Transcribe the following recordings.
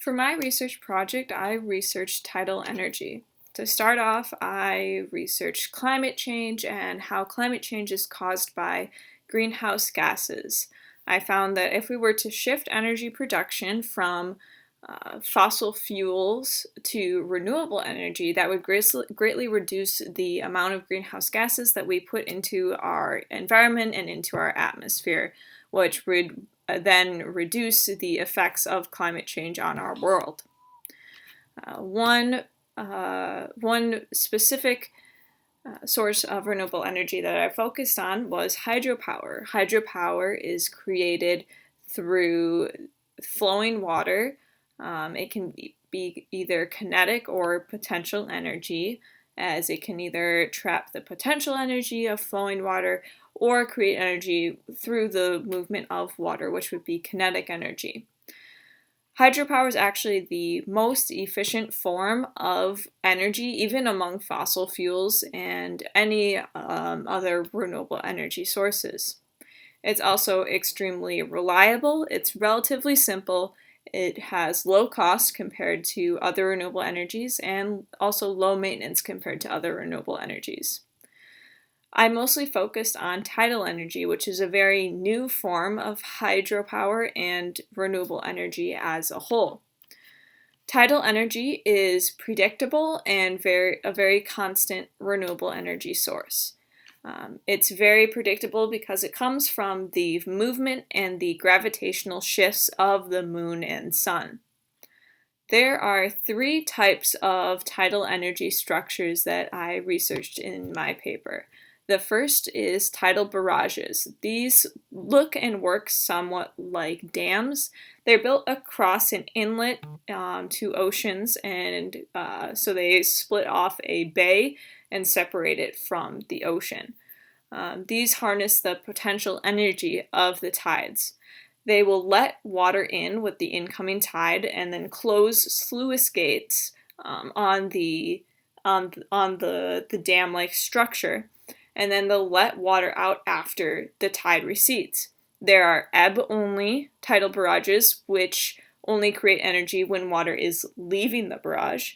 For my research project, I researched tidal energy. To start off, I researched climate change and how climate change is caused by greenhouse gases. I found that if we were to shift energy production from fossil fuels to renewable energy, that would greatly reduce the amount of greenhouse gases that we put into our environment and into our atmosphere, which would then reduce the effects of climate change on our world. One specific source of renewable energy that I focused on was hydropower. Hydropower is created through flowing water. It can be either kinetic or potential energy, as it can either trap the potential energy of flowing water or create energy through the movement of water, which would be kinetic energy. Hydropower is actually the most efficient form of energy, even among fossil fuels and any other renewable energy sources. It's also extremely reliable, it's relatively simple, it has low cost compared to other renewable energies, and also low maintenance compared to other renewable energies. I mostly focused on tidal energy, which is a very new form of hydropower and renewable energy as a whole. Tidal energy is predictable and a very constant renewable energy source. It's very predictable because it comes from the movement and the gravitational shifts of the moon and sun. There are three types of tidal energy structures that I researched in my paper. The first is tidal barrages. These look and work somewhat like dams. They're built across an inlet to oceans, and so they split off a bay and separate it from the ocean. These harness the potential energy of the tides. They will let water in with the incoming tide and then close sluice gates on the dam-like structure, and then they'll let water out after the tide recedes. There are ebb-only tidal barrages, which only create energy when water is leaving the barrage.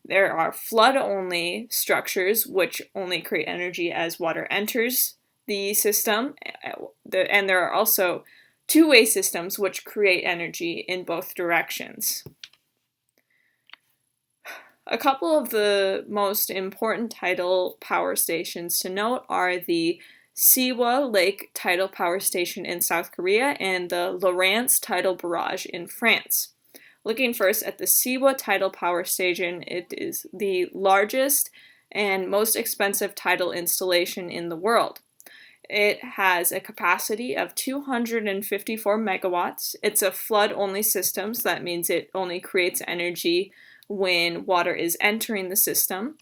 There are flood-only structures, which only create energy as water enters the system. And there are also two-way systems, which create energy in both directions. A couple of the most important tidal power stations to note are the Siwa Lake Tidal Power Station in South Korea and the Lorentz Tidal Barrage in France. Looking first at the Siwa Tidal Power Station, it is the largest and most expensive tidal installation in the world. It has a capacity of 254 megawatts. It's a flood-only system, so that means it only creates energy when water is entering the system.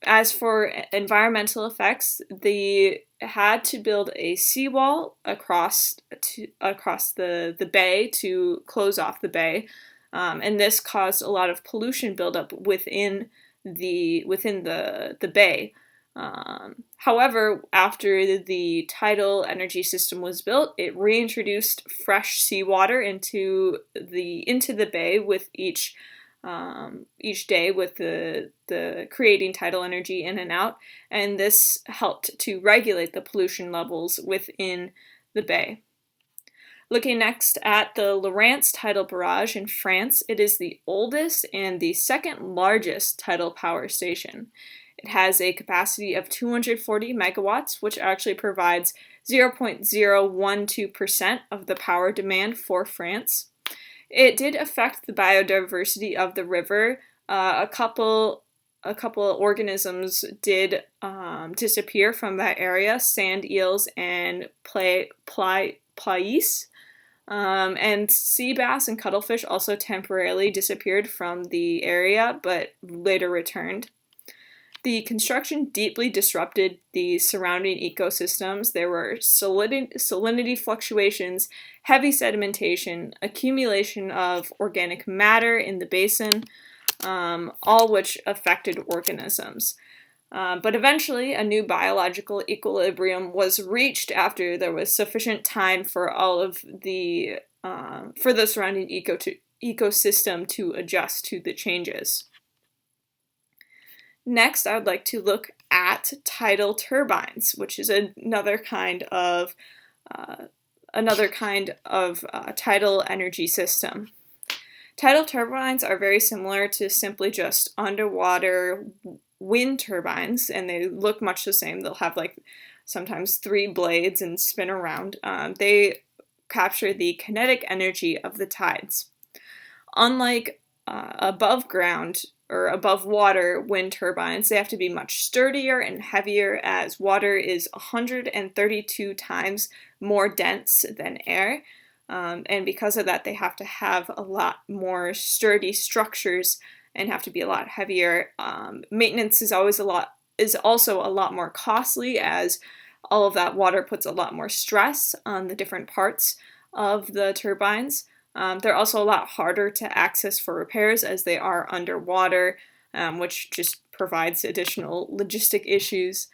As for environmental effects, they had to build a seawall across the bay to close off the bay, and this caused a lot of pollution buildup within the bay. However, after the tidal energy system was built, it reintroduced fresh seawater into the bay with each day, with the creating tidal energy in and out, and this helped to regulate the pollution levels within the bay. Looking next at the Lorentz Tidal Barrage in France, it is the oldest and the second largest tidal power station. It has a capacity of 240 megawatts, which actually provides 0.012% of the power demand for France. It did affect the biodiversity of the river. A couple organisms did disappear from that area: sand eels and plaice. And sea bass and cuttlefish also temporarily disappeared from the area, but later returned. The construction deeply disrupted the surrounding ecosystems. There were salinity fluctuations, heavy sedimentation, accumulation of organic matter in the basin, all which affected organisms. But eventually, a new biological equilibrium was reached after there was sufficient time for all of the for the surrounding ecosystem to adjust to the changes. Next, I would like to look at tidal turbines, which is another kind of tidal energy system. Tidal turbines are very similar to simply just underwater wind turbines, and they look much the same. They'll have like sometimes 3 blades and spin around. They capture the kinetic energy of the tides. Unlike above ground or above water wind turbines, they have to be much sturdier and heavier, as water is 132 times more dense than air. And because of that, they have to have a lot more sturdy structures and have to be a lot heavier. Maintenance is also a lot more costly, as all of that water puts a lot more stress on the different parts of the turbines. They're also a lot harder to access for repairs as they are underwater, which just provides additional logistic issues.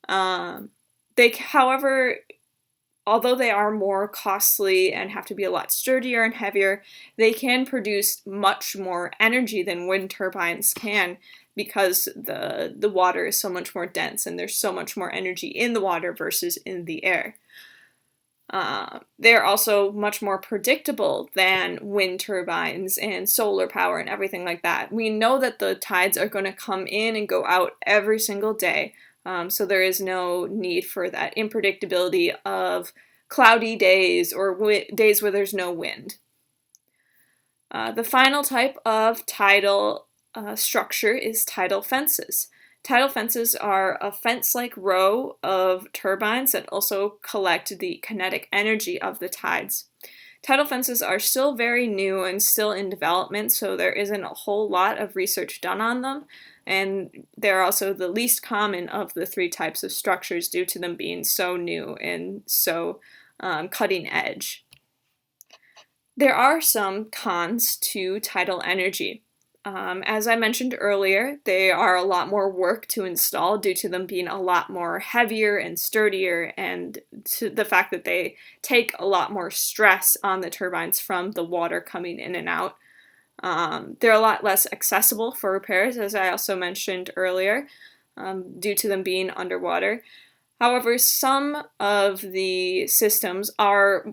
However, although they are more costly and have to be a lot sturdier and heavier, they can produce much more energy than wind turbines can, because the water is so much more dense and there's so much more energy in the water versus in the air. They're also much more predictable than wind turbines and solar power and everything like that. We know that the tides are going to come in and go out every single day, so there is no need for that unpredictability of cloudy days or days where there's no wind. The final type of tidal structure is tidal fences. Tidal fences are a fence-like row of turbines that also collect the kinetic energy of the tides. Tidal fences are still very new and still in development, so there isn't a whole lot of research done on them, and they're also the least common of the 3 types of structures due to them being so new and so cutting edge. There are some cons to tidal energy. As I mentioned earlier, they are a lot more work to install due to them being a lot more heavier and sturdier, and to the fact that they take a lot more stress on the turbines from the water coming in and out. They're a lot less accessible for repairs, as I also mentioned earlier, due to them being underwater. However, some of the systems are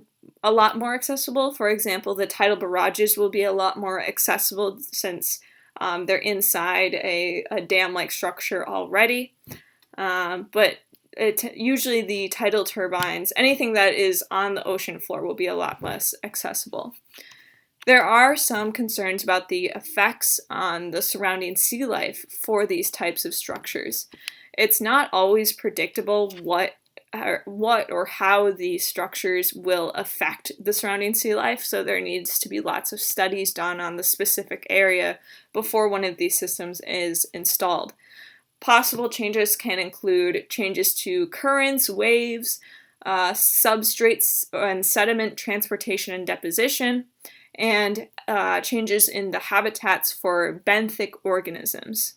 a lot more accessible. For example, the tidal barrages will be a lot more accessible since they're inside a dam-like structure already. But usually the tidal turbines, anything that is on the ocean floor, will be a lot less accessible. There are some concerns about the effects on the surrounding sea life for these types of structures. It's not always predictable what or how these structures will affect the surrounding sea life, so there needs to be lots of studies done on the specific area before one of these systems is installed. Possible changes can include changes to currents, waves, substrates and sediment transportation and deposition, and changes in the habitats for benthic organisms.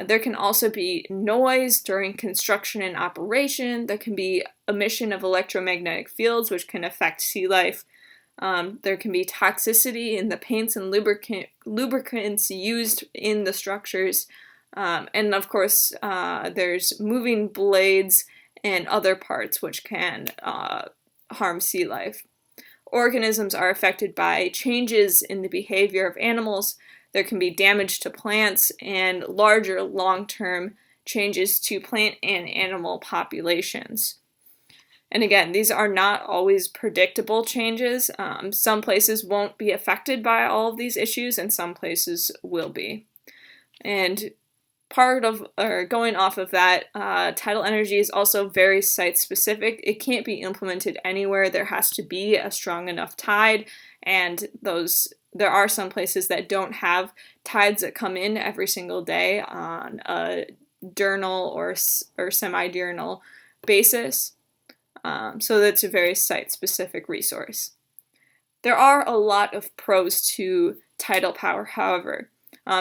There can also be noise during construction and operation. There can be emission of electromagnetic fields, which can affect sea life. There can be toxicity in the paints and lubricants used in the structures. And of course, there's moving blades and other parts which can harm sea life. Organisms are affected by changes in the behavior of animals. There can be damage to plants and larger long-term changes to plant and animal populations. And again, these are not always predictable changes. Some places won't be affected by all of these issues, and some places will be. And going off of that, tidal energy is also very site-specific. It can't be implemented anywhere. There has to be a strong enough tide, and there are some places that don't have tides that come in every single day on a diurnal or semi-diurnal basis. So that's a very site-specific resource. There are a lot of pros to tidal power, however.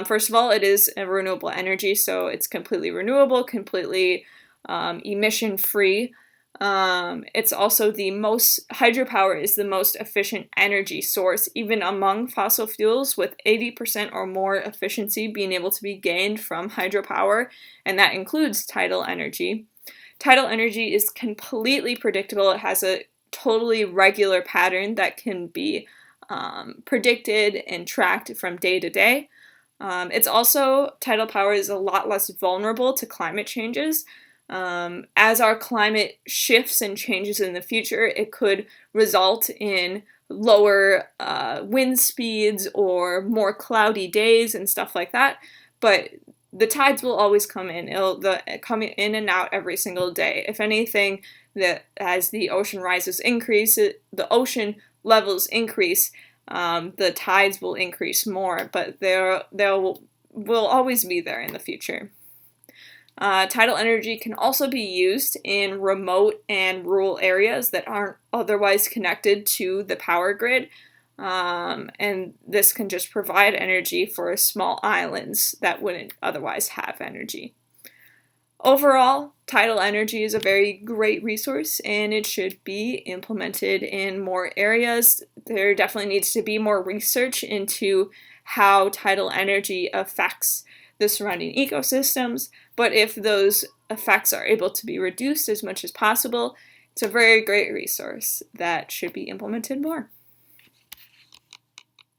First of all, it is a renewable energy, so it's completely renewable, completely emission-free. It's also hydropower is the most efficient energy source, even among fossil fuels, with 80% or more efficiency being able to be gained from hydropower, and that includes tidal energy. Tidal energy is completely predictable. It has a totally regular pattern that can be predicted and tracked from day to day. Tidal power is a lot less vulnerable to climate changes. As our climate shifts and changes in the future, it could result in lower wind speeds or more cloudy days and stuff like that. But the tides will always come in. It'll come in and out every single day. If anything, as the ocean the ocean levels increase, the tides will increase more. But will always be there in the future. Tidal energy can also be used in remote and rural areas that aren't otherwise connected to the power grid. And this can just provide energy for small islands that wouldn't otherwise have energy. Overall, tidal energy is a very great resource and it should be implemented in more areas. There definitely needs to be more research into how tidal energy affects the surrounding ecosystems, but if those effects are able to be reduced as much as possible, it's a very great resource that should be implemented more.